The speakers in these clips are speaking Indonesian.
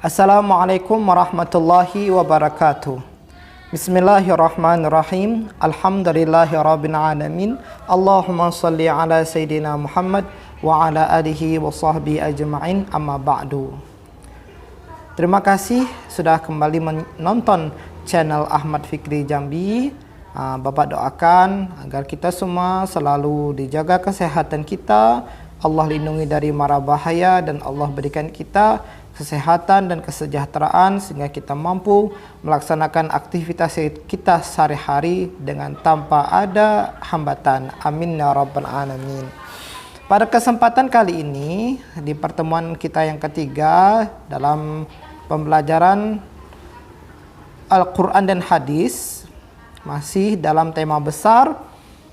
Assalamualaikum warahmatullahi wabarakatuh. Bismillahirrahmanirrahim. Alhamdulillahirabbil alamin. Allahumma shalli ala sayidina Muhammad wa ala alihi wa sahbihi ajma'in. Amma ba'du. Terima kasih sudah kembali menonton channel Ahmad Fikri Jambi. Bapak doakan agar kita semua selalu dijaga kesehatan kita, Allah lindungi dari mara bahaya, dan Allah berikan kita kesehatan dan kesejahteraan sehingga kita mampu melaksanakan aktivitas kita sehari-hari dengan tanpa ada hambatan. Amin ya rabbal alamin. Pada kesempatan kali ini, di pertemuan kita yang ketiga dalam pembelajaran Al-Quran dan Hadis, masih dalam tema besar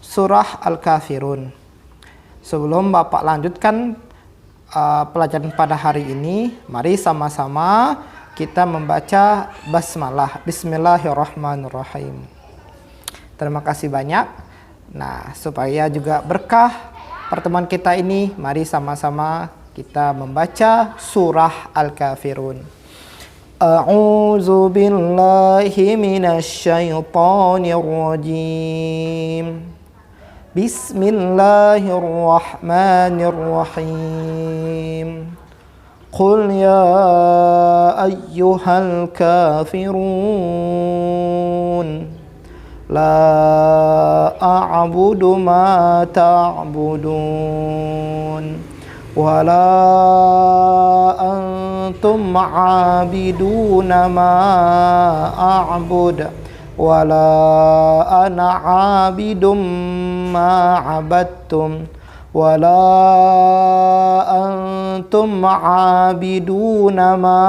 Surah Al-Kafirun. Sebelum Bapak lanjutkan pelajaran pada hari ini, mari sama-sama kita membaca basmalah. Bismillahirrahmanirrahim. Terima kasih banyak. Nah, supaya juga berkah pertemuan kita ini, mari sama-sama kita membaca surah Al-Kafirun. A'udzu billahi minasy syaithanir rajim. Bismillahirrahmanirrahim. Qul ya ayyuhal kafirun la a'budu ma ta'budun wa la antum 'abiduna ma a'bud wala ana 'abidum ma 'abadtum wala antum 'abiduna ma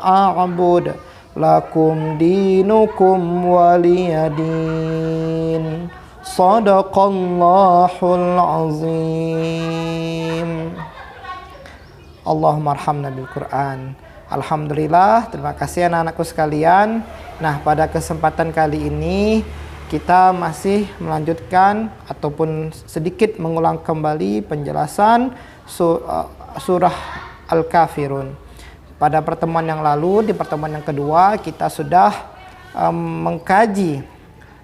a'bud lakum dinukum waliyadin. Shadaqallahul azim. Allahumma arhamna bil Qur'an. Alhamdulillah, terima kasih anak-anakku sekalian. Nah, pada kesempatan kali ini kita masih melanjutkan ataupun sedikit mengulang kembali penjelasan surah Al-Kafirun. Pada pertemuan yang lalu, di pertemuan yang kedua, kita sudah mengkaji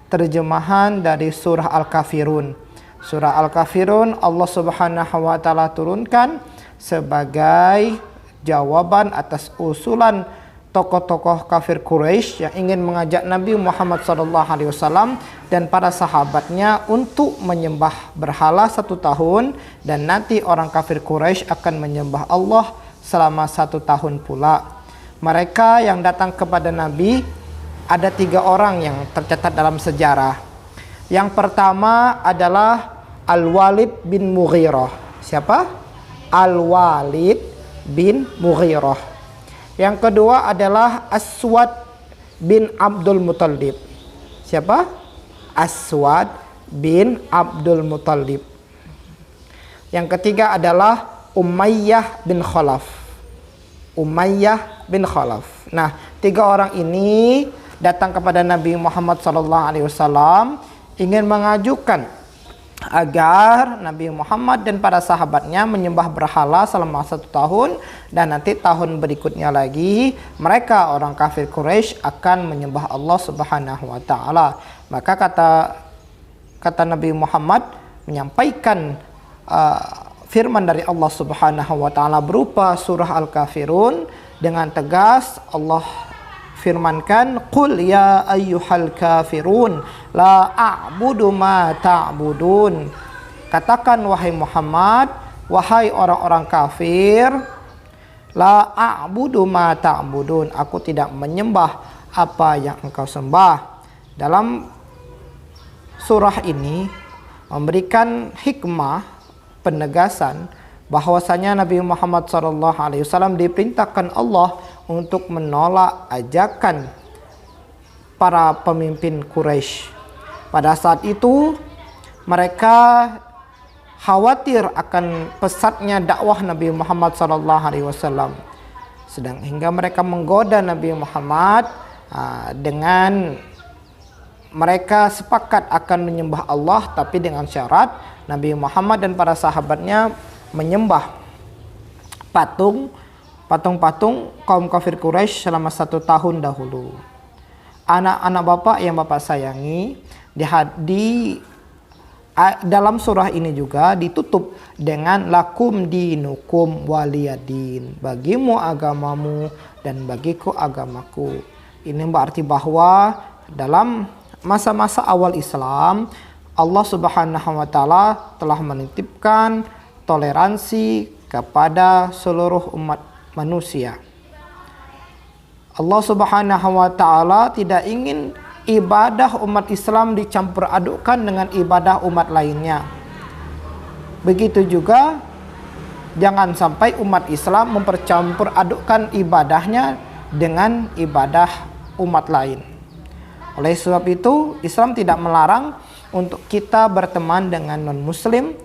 terjemahan dari surah Al-Kafirun. Surah Al-Kafirun Allah Subhanahu wa taala turunkan sebagai jawaban atas usulan tokoh-tokoh kafir Quraisy yang ingin mengajak Nabi Muhammad SAW dan para sahabatnya untuk menyembah berhala 1 tahun, dan nanti orang kafir Quraisy akan menyembah Allah selama 1 tahun pula. Mereka yang datang kepada Nabi ada 3 orang yang tercatat dalam sejarah. Yang pertama adalah Al-Walid bin Mughirah. Siapa? Al-Walid bin Mughirah. Yang kedua adalah Aswad bin Abdul Muttalib. Siapa? Aswad bin Abdul Muttalib. Yang ketiga adalah Umayyah bin Khalaf. Umayyah bin Khalaf. Nah, 3 orang ini datang kepada Nabi Muhammad SAW ingin mengajukan agar Nabi Muhammad dan para sahabatnya menyembah berhala selama 1 tahun, dan nanti tahun berikutnya lagi mereka orang kafir Quraisy akan menyembah Allah Subhanahu wa taala. Maka kata Nabi Muhammad menyampaikan firman dari Allah Subhanahu wa taala berupa surah Al-Kafirun. Dengan tegas Allah firmankan, qul ya ayyuhal kafirun la a'budu ma ta'budun. Katakan wahai Muhammad, wahai orang-orang kafir, la a'budu ma ta'budun, aku tidak menyembah apa yang engkau sembah. Dalam surah ini memberikan hikmah penegasan bahwasanya Nabi Muhammad SAW diperintahkan Allah untuk menolak ajakan para pemimpin Quraisy. Pada saat itu mereka khawatir akan pesatnya dakwah Nabi Muhammad SAW, hingga mereka menggoda Nabi Muhammad dengan mereka sepakat akan menyembah Allah, tapi dengan syarat Nabi Muhammad dan para sahabatnya menyembah patung patung-patung kaum kafir Quraisy selama 1 tahun dahulu. Anak-anak Bapak yang Bapak sayangi, dalam surah ini juga ditutup dengan lakum dinukum waliyadin, bagimu agamamu dan bagiku agamaku. Ini berarti bahwa dalam masa-masa awal Islam, Allah Subhanahu wa taala telah menitipkan toleransi kepada seluruh umat manusia. Allah Subhanahu wa taala tidak ingin ibadah umat Islam dicampur adukkan dengan ibadah umat lainnya. Begitu juga jangan sampai umat Islam mempercampur adukkan ibadahnya dengan ibadah umat lain. Oleh sebab itu, Islam tidak melarang untuk kita berteman dengan non-muslim.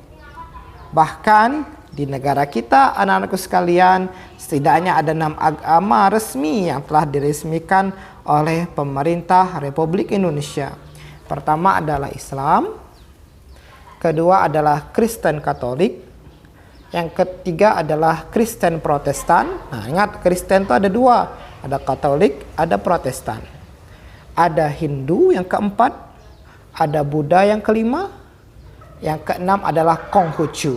Bahkan di negara kita, anak-anakku sekalian, setidaknya ada 6 agama resmi yang telah diresmikan oleh pemerintah Republik Indonesia. Pertama adalah Islam, kedua adalah Kristen Katolik, yang ketiga adalah Kristen Protestan. Nah, ingat, Kristen itu ada 2, ada Katolik, ada Protestan. Ada Hindu yang keempat, ada Buddha yang kelima, yang keenam adalah Konghucu.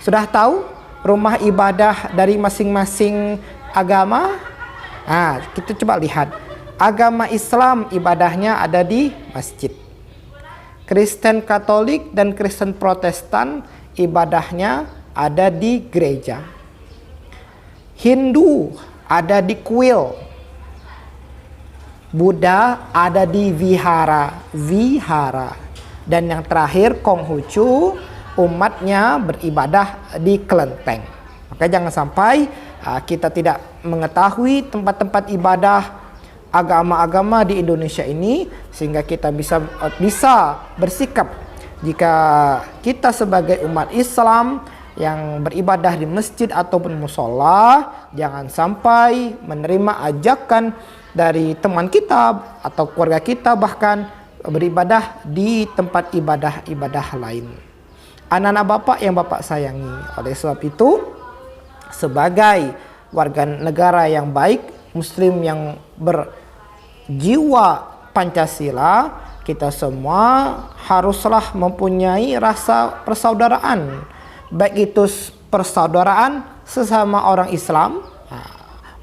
Sudah tahu rumah ibadah dari masing-masing agama? Nah, kita coba lihat. Agama Islam ibadahnya ada di masjid. Kristen Katolik dan Kristen Protestan ibadahnya ada di gereja. Hindu ada di kuil. Buddha ada di vihara. Dan yang terakhir Konghucu, umatnya beribadah di kelenteng. Maka jangan sampai kita tidak mengetahui tempat-tempat ibadah agama-agama di Indonesia ini, sehingga kita bisa bersikap jika kita sebagai umat Islam yang beribadah di masjid ataupun musola, jangan sampai menerima ajakan dari teman kita atau keluarga kita bahkan beribadah di tempat ibadah-ibadah lain. Anak-anak Bapak yang Bapak sayangi, oleh sebab itu sebagai warga negara yang baik, muslim yang berjiwa Pancasila, kita semua haruslah mempunyai rasa persaudaraan, baik itu persaudaraan sesama orang Islam.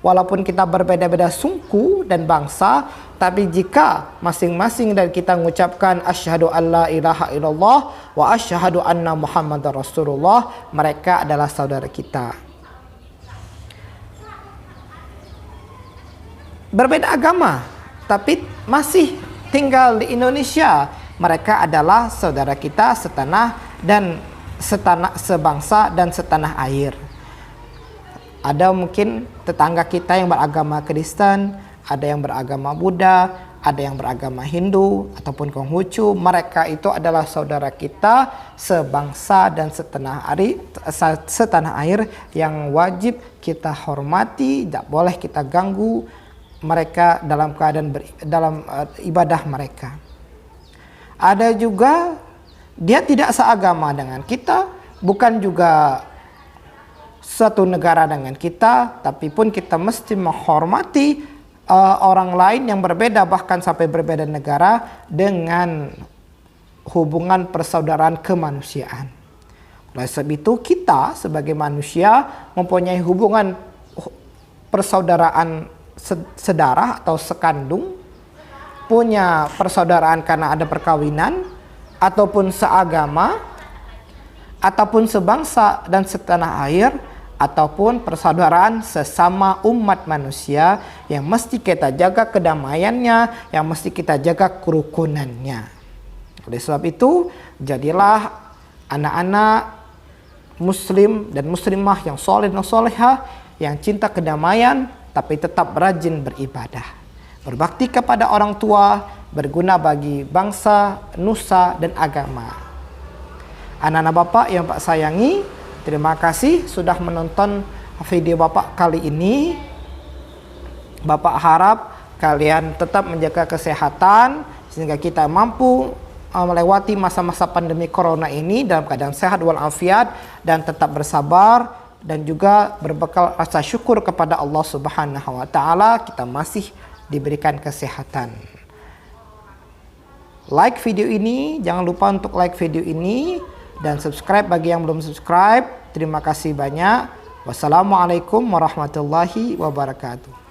Walaupun kita berbeda-beda suku dan bangsa, tapi jika masing-masing dari kita mengucapkan asyhadu alla ilaha illallah wa asyhadu anna muhammadar rasulullah, mereka adalah saudara kita. Berbeda agama, tapi masih tinggal di Indonesia, mereka adalah saudara kita setanah dan sebangsa dan setanah air. Ada mungkin tetangga kita yang beragama Kristen, ada yang beragama Buddha, ada yang beragama Hindu ataupun Konghucu. Mereka itu adalah saudara kita sebangsa dan setanah air yang wajib kita hormati, tidak boleh kita ganggu mereka dalam keadaan dalam ibadah mereka. Ada juga dia tidak seagama dengan kita, bukan juga satu negara dengan kita, tapi pun kita mesti menghormati orang lain yang berbeda, bahkan sampai berbeda negara, dengan hubungan persaudaraan kemanusiaan. Oleh sebab itu kita sebagai manusia mempunyai hubungan persaudaraan sedarah atau sekandung, punya persaudaraan karena ada perkawinan, ataupun seagama, ataupun sebangsa dan setanah air, ataupun persaudaraan sesama umat manusia yang mesti kita jaga kedamaiannya, yang mesti kita jaga kerukunannya. Oleh sebab itu, jadilah anak-anak muslim dan muslimah yang soleh dan solehah, yang cinta kedamaian, tapi tetap rajin beribadah, berbakti kepada orang tua, berguna bagi bangsa, nusa, dan agama. Anak-anak Bapak yang Pak sayangi, terima kasih sudah menonton video Bapak kali ini. Bapak harap kalian tetap menjaga kesehatan sehingga kita mampu melewati masa-masa pandemi corona ini dalam keadaan sehat walafiat dan tetap bersabar dan juga berbekal rasa syukur kepada Allah Subhanahu wa taala kita masih diberikan kesehatan. Like video ini, jangan lupa untuk like video ini dan subscribe bagi yang belum subscribe. Terima kasih banyak. Wassalamualaikum warahmatullahi wabarakatuh.